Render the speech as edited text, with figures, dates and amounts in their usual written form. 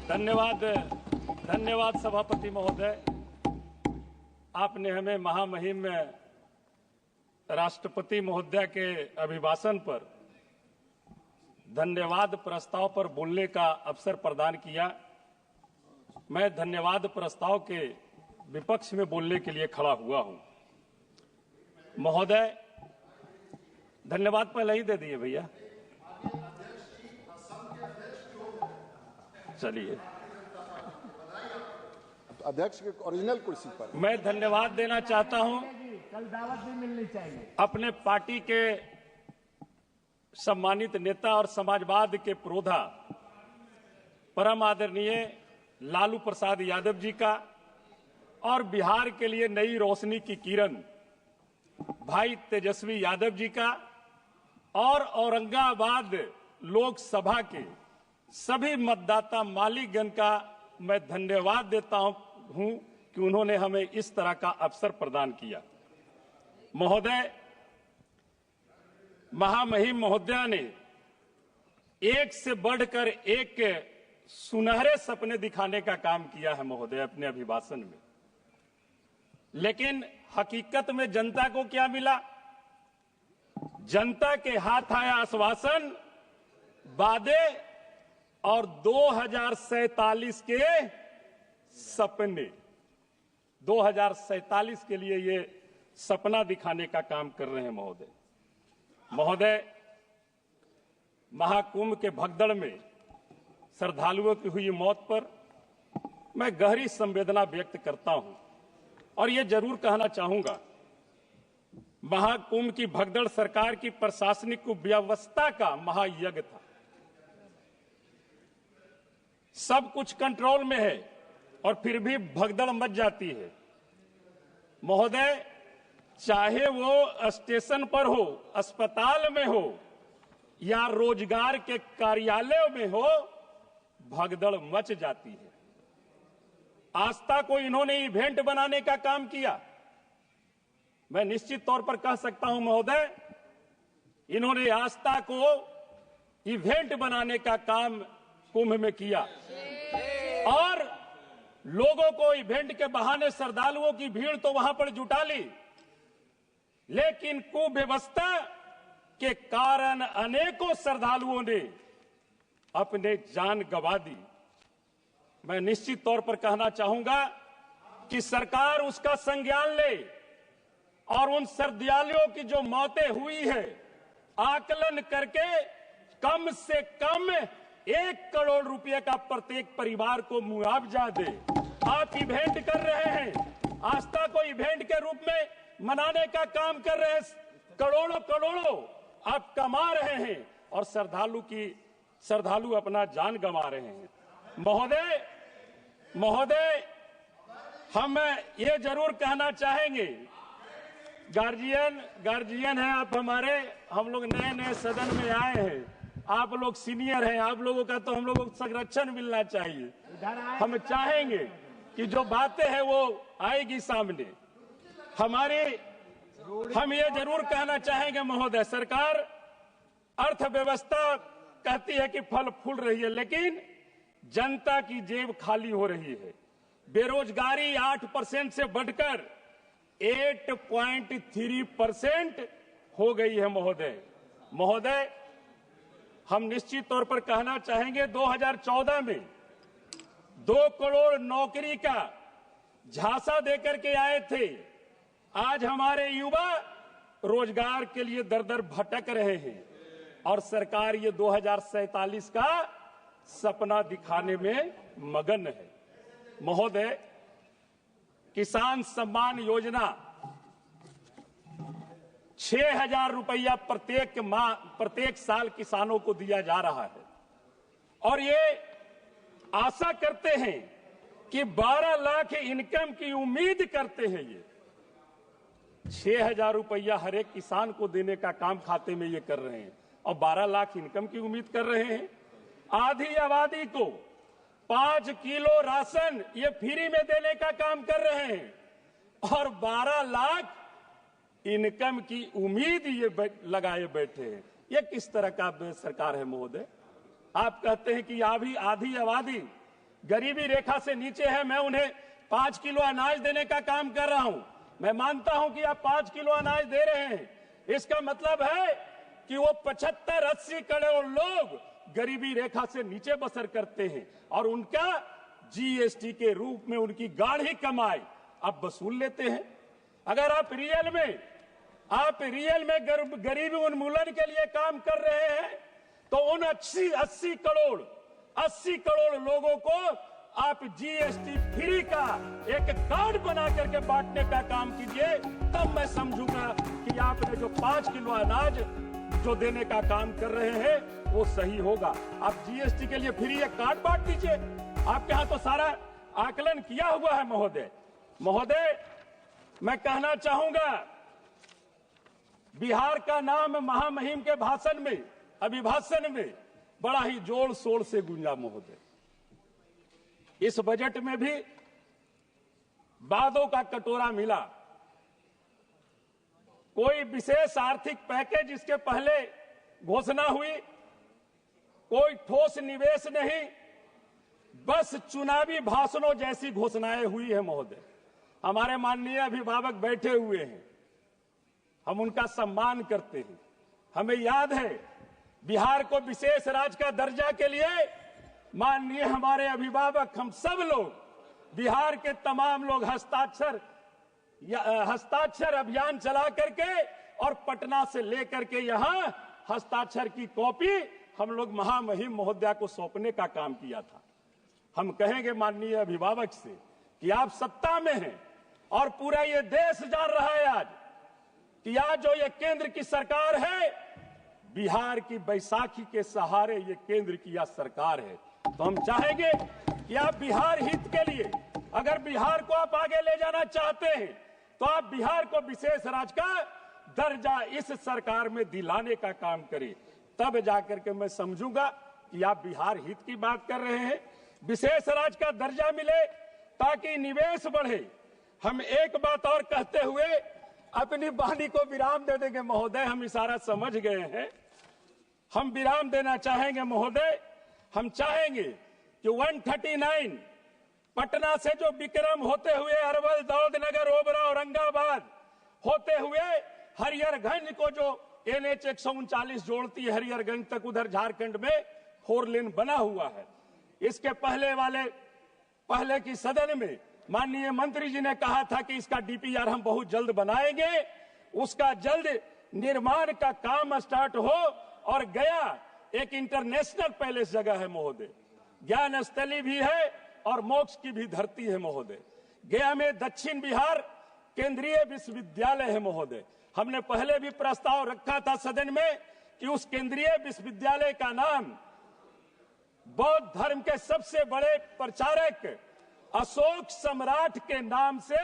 धन्यवाद धन्यवाद सभापति महोदय। आपने हमें महामहिम राष्ट्रपति महोदय के अभिभाषण पर धन्यवाद प्रस्ताव पर बोलने का अवसर प्रदान किया। मैं धन्यवाद प्रस्ताव के विपक्ष में बोलने के लिए खड़ा हुआ हूं। महोदय, धन्यवाद पहले ही दे दिए भैया। चलिए, अध्यक्ष के ओरिजिनल कुर्सी पर मैं धन्यवाद देना चाहता हूं कल दावत भी मिलनी चाहिए। अपने पार्टी के सम्मानित नेता और समाजवाद के पुरोधा परम आदरणीय लालू प्रसाद यादव जी का और बिहार के लिए नई रोशनी की किरण भाई तेजस्वी यादव जी का और औरंगाबाद लोकसभा के सभी मतदाता मालिकगण का मैं धन्यवाद देता हूं कि उन्होंने हमें इस तरह का अवसर प्रदान किया। महोदय, महामहिम महोदया ने एक से बढ़कर एक सुनहरे सपने दिखाने का काम किया है महोदय अपने अभिभाषण में, लेकिन हकीकत में जनता को क्या मिला? जनता के हाथ आया आश्वासन, वादे और 2047 के सपने। 2047 के लिए ये सपना दिखाने का काम कर रहे हैं महोदय। महाकुंभ के भगदड़ में श्रद्धालुओं की हुई मौत पर मैं गहरी संवेदना व्यक्त करता हूं और ये जरूर कहना चाहूंगा, महाकुंभ की भगदड़ सरकार की प्रशासनिक व्यवस्था का महायज्ञ था। सब कुछ कंट्रोल में है और फिर भी भगदड़ मच जाती है महोदय। चाहे वो स्टेशन पर हो, अस्पताल में हो या रोजगार के कार्यालयों में हो, भगदड़ मच जाती है। आस्था को इन्होंने इवेंट बनाने का काम किया। मैं निश्चित तौर पर कह सकता हूं महोदय, इन्होंने आस्था को इवेंट बनाने का काम कुंभ में किया और लोगों को इवेंट के बहाने श्रद्धालुओं की भीड़ तो वहां पर जुटा ली, लेकिन कुव्यवस्था के कारण अनेकों श्रद्धालुओं ने अपने जान गंवा दी। मैं निश्चित तौर पर कहना चाहूंगा कि सरकार उसका संज्ञान ले और उन श्रद्धालुओं की जो मौतें हुई है आकलन करके कम से कम 1 करोड़ रुपए का प्रत्येक परिवार को मुआवजा दे। आप इवेंट कर रहे हैं, आस्था को इवेंट के रूप में मनाने का काम कर रहे हैं। करोड़ों आप कमा रहे हैं और श्रद्धालु अपना जान गंवा रहे हैं। महोदय, हम ये जरूर कहना चाहेंगे, गार्जियन है आप हमारे, हम लोग नए सदन में आए हैं, आप लोग सीनियर हैं, आप लोगों का तो हम लोगों को संरक्षण मिलना चाहिए। हम चाहेंगे कि जो बातें हैं वो आएगी सामने। हम ये जरूर कहना चाहेंगे महोदय, सरकार अर्थव्यवस्था कहती है कि फल फूल रही है, लेकिन जनता की जेब खाली हो रही है। बेरोजगारी 8% से बढ़कर 8.3% हो गई है महोदय। हम निश्चित तौर पर कहना चाहेंगे 2014 में 2 करोड़ नौकरी का झांसा देकर के आए थे। आज हमारे युवा रोजगार के लिए दर दर भटक रहे हैं और सरकार ये 2047 का सपना दिखाने में मगन है। महोदय, किसान सम्मान योजना 6,000 रुपया प्रत्येक साल किसानों को दिया जा रहा है और ये आशा करते हैं कि 12 लाख इनकम की उम्मीद करते हैं। ये 6,000 रुपया हर एक किसान को देने का काम खाते में ये कर रहे हैं और 12 लाख इनकम की उम्मीद कर रहे हैं। आधी आबादी को 5 किलो राशन ये फ्री में देने का काम कर रहे हैं और 12 लाख इनकम की उम्मीद ये लगाए बैठे हैं। ये किस तरह का सरकार है महोदय? आप कहते हैं कि आधी आबादी गरीबी रेखा से नीचे है, मैं उन्हें 5 किलो अनाज देने का काम कर रहा हूं। मैं मानता हूं कि आप 5 किलो अनाज दे रहे हैं, इसका मतलब है कि वो 75-80 करोड़ लोग गरीबी रेखा से नीचे बसर करते हैं और उनका जीएसटी के रूप में उनकी गाढ़ी कमाई आप वसूल लेते हैं। अगर आप रियल में गरीबी उन्मूलन के लिए काम कर रहे हैं तो उन 80 करोड़ लोगों को आप जीएसटी फ्री का एक कार्ड बना करके बांटने का काम कीजिए, तब मैं समझूंगा कि आपने जो 5 किलो अनाज जो देने का काम कर रहे हैं वो सही होगा। आप जीएसटी के लिए फ्री एक कार्ड बांट दीजिए। आपके यहां तो सारा आकलन किया हुआ है महोदय। मैं कहना चाहूंगा, बिहार का नाम महामहिम के अभिभाषण में बड़ा ही जोर शोर से गूंजा महोदय। इस बजट में भी वादों का कटोरा मिला, कोई विशेष आर्थिक पैकेज इसके पहले घोषणा हुई, कोई ठोस निवेश नहीं, बस चुनावी भाषणों जैसी घोषणाएं हुई है महोदय। हमारे माननीय अभिभावक बैठे हुए हैं, हम उनका सम्मान करते हैं। हमें याद है बिहार को विशेष राज्य का दर्जा के लिए माननीय हमारे अभिभावक, हम सब लोग बिहार के तमाम लोग हस्ताक्षर अभियान चला करके और पटना से लेकर के यहां हस्ताक्षर की कॉपी हम लोग महामहिम महोदया को सौंपने का काम किया था। हम कहेंगे माननीय अभिभावक से कि आप सत्ता में हैं और पूरा ये देश जान रहा है आज कि आज जो ये केंद्र की सरकार है, बिहार की बैसाखी के सहारे ये केंद्र की यह सरकार है। तो हम चाहेंगे कि आप बिहार हित के लिए, अगर बिहार को आप आगे ले जाना चाहते हैं तो आप बिहार को विशेष राज्य का दर्जा इस सरकार में दिलाने का काम करें, तब जाकर के मैं समझूंगा कि आप बिहार हित की बात कर रहे हैं। विशेष राज्य का दर्जा मिले ताकि निवेश बढ़े। हम एक बात और कहते हुए अपनी वाणी को विराम दे देंगे महोदय, हम इशारा समझ गए हैं। हम विराम देना चाहेंगे महोदय। हम चाहेंगे कि 139 पटना से जो विक्रम होते हुए अरवल, दौलतनगर, ओबरा, औरंगाबाद होते हुए हरिहरगंज को जो NH 139 जोड़ती है हरिहरगंज तक, उधर झारखंड में 4 लेन बना हुआ है। इसके पहले की सदन में माननीय मंत्री जी ने कहा था कि इसका DPR हम बहुत जल्द बनाएंगे, उसका जल्द निर्माण का काम स्टार्ट हो। और गया एक इंटरनेशनल पैलेस जगह है महोदय, ज्ञान स्थली भी है और मोक्ष की भी धरती है महोदय। गया में दक्षिण बिहार केंद्रीय विश्वविद्यालय है महोदय। हमने पहले भी प्रस्ताव रखा था सदन में कि उस केंद्रीय विश्वविद्यालय का नाम बौद्ध धर्म के सबसे बड़े प्रचारक अशोक सम्राट के नाम से